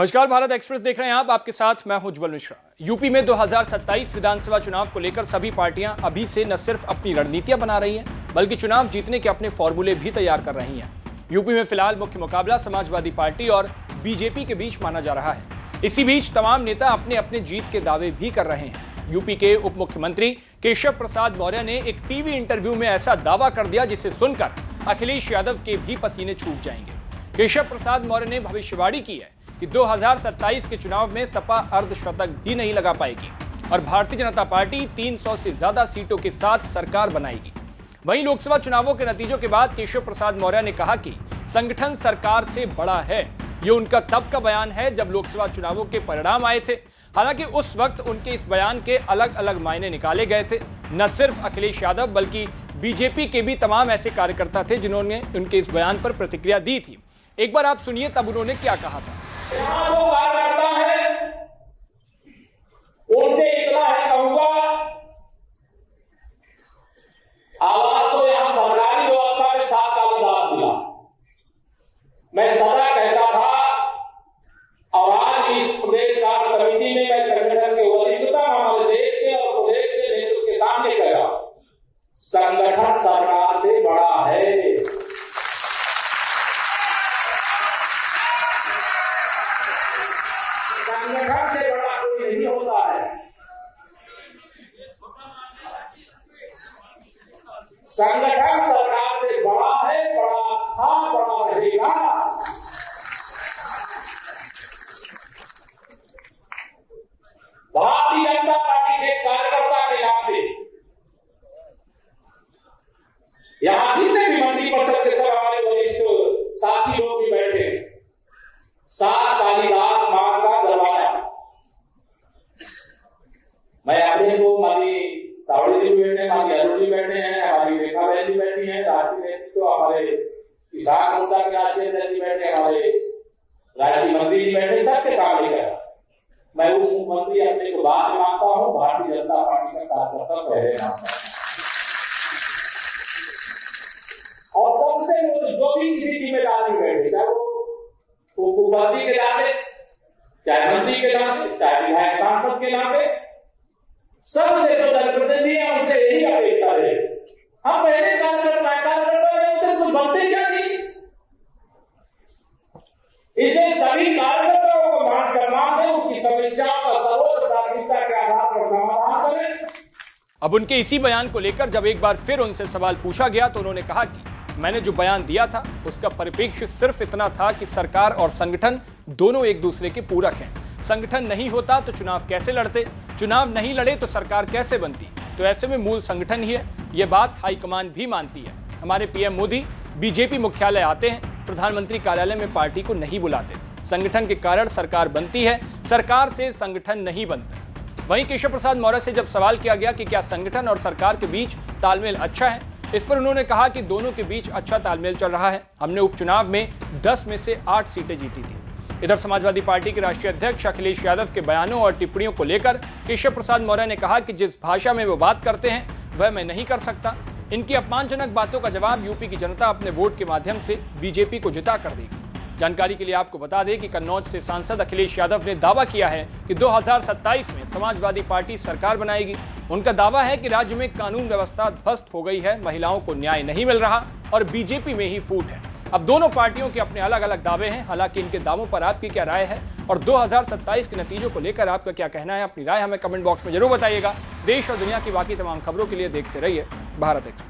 नमस्कार, भारत एक्सप्रेस देख रहे हैं आप। आपके साथ मैं हूं उज्जवल मिश्रा। यूपी में 2027 विधानसभा चुनाव को लेकर सभी पार्टियां अभी से न सिर्फ अपनी रणनीतियां बना रही हैं, बल्कि चुनाव जीतने के अपने फॉर्मूले भी तैयार कर रही हैं। यूपी में फिलहाल मुख्य मुकाबला समाजवादी पार्टी और बीजेपी के बीच माना जा रहा है। इसी बीच तमाम नेता अपने अपने जीत के दावे भी कर रहे हैं। यूपी के उप मुख्यमंत्री केशव प्रसाद मौर्य ने एक टीवी इंटरव्यू में ऐसा दावा कर दिया जिसे सुनकर अखिलेश यादव के भी पसीने छूट जाएंगे। केशव प्रसाद मौर्य ने भविष्यवाणी की है कि 2027 के चुनाव में सपा अर्धशतक भी नहीं लगा पाएगी और भारतीय जनता पार्टी 300 से ज्यादा सीटों के साथ सरकार बनाएगी। वहीं लोकसभा चुनावों के नतीजों के बाद केशव प्रसाद मौर्य ने कहा कि संगठन सरकार से बड़ा है। ये उनका तब का बयान है जब लोकसभा चुनावों के परिणाम आए थे। हालांकि उस वक्त उनके इस बयान के अलग अलग मायने निकाले गए थे। न सिर्फ अखिलेश यादव बल्कि बीजेपी के भी तमाम ऐसे कार्यकर्ता थे जिन्होंने उनके इस बयान पर प्रतिक्रिया दी थी। एक बार आप सुनिए तब उन्होंने क्या कहा था। यहाँ जो कार्यकर्ता है उनसे इतना है कहूंगा, आवाज तो यहां सरकारी व्यवस्था में 7 कालिदास दिया। मैं सदा कहता था और आज इस प्रदेश कार्य समिति में मैं संगठन के वरिष्ठतम हमारे देश के और प्रदेश के नेतृत्व के सामने कह रहा हूं, संगठन सरकार से बड़ा है। संगठन से बड़ा कोई नहीं होता है। संगठन सरकार से बड़ा है, बड़ा था, बड़ा रहेगा। भारतीय जनता पार्टी के कार्यकर्ता के नाते यहां जितने भी मंत्री परिषद के सब हमारे वरिष्ठ साथी लोग भी बैठे हैं। 7 कालिदास मान का दरवाजा। मैं अपने को हमारी तावड़ी जी बैठे हैं, हमारी अरुण जी बैठे हैं, हमारी रेखा बहन जी बैठी हैं, राष्ट्रीय नेतृत्व हमारे किसान मोर्चा के राष्ट्रीय अध्यक्ष जी बैठे, हमारे राष्ट्रीय मंत्री जी बैठे, सबके सामने कहा मैं उप मुख्यमंत्री अपने को बात मानता हूं, भारतीय जनता पार्टी का कार्यकर्ता पहले मानता हूं। और सबसे जो भी किसी जिम्मेदारी बैठे, चाहे वो उपमुख्यमंत्री के नाते, चाहे मंत्री के नाते, चाहे विधायक सांसद के नाते, सबसे जो जनप्रतिनिधि है उनसे यही अपेक्षा है। हम पहले कार्यकर्ता रहे कुछ बनते क्या नहीं, इसे सभी कार्यकर्ताओं को मान सम्मान दें, उनकी समस्याओं का सर्वोच्च प्राथमिकता के आधार पर समाधान करें। अब उनके इसी बयान को लेकर जब एक बार फिर उनसे सवाल पूछा गया तो उन्होंने कहा कि मैंने जो बयान दिया था उसका परिप्रेक्ष्य सिर्फ इतना था कि सरकार और संगठन दोनों एक दूसरे के पूरक हैं। संगठन नहीं होता तो चुनाव कैसे लड़ते, चुनाव नहीं लड़े तो सरकार कैसे बनती। तो ऐसे में मूल संगठन ही है। यह बात हाईकमान भी मानती है। हमारे पीएम मोदी बीजेपी मुख्यालय आते हैं, प्रधानमंत्री कार्यालय में पार्टी को नहीं बुलाते। संगठन के कारण सरकार बनती है, सरकार से संगठन नहीं बनता। वहीं केशव प्रसाद मौर्य से जब सवाल किया गया कि क्या संगठन और सरकार के बीच तालमेल अच्छा है, इस पर उन्होंने कहा कि दोनों के बीच अच्छा तालमेल चल रहा है। हमने उपचुनाव में 10 में से 8 सीटें जीती थी। इधर समाजवादी पार्टी के राष्ट्रीय अध्यक्ष अखिलेश यादव के बयानों और टिप्पणियों को लेकर केशव प्रसाद मौर्य ने कहा कि जिस भाषा में वो बात करते हैं वह मैं नहीं कर सकता। इनकी अपमानजनक बातों का जवाब यूपी की जनता अपने वोट के माध्यम से बीजेपी को जिता कर देगी। जानकारी के लिए आपको बता दें कि कन्नौज से सांसद अखिलेश यादव ने दावा किया है कि 2027 में समाजवादी पार्टी सरकार बनाएगी। उनका दावा है कि राज्य में कानून व्यवस्था ध्वस्त हो गई है, महिलाओं को न्याय नहीं मिल रहा और बीजेपी में ही फूट है। अब दोनों पार्टियों के अपने अलग अलग दावे हैं। हालांकि इनके दावों पर आपकी क्या राय है और 2027 के नतीजों को लेकर आपका क्या कहना है, अपनी राय हमें कमेंट बॉक्स में जरूर बताइएगा। देश और दुनिया की बाकी तमाम खबरों के लिए देखते रहिए भारत एक्सप्रेस।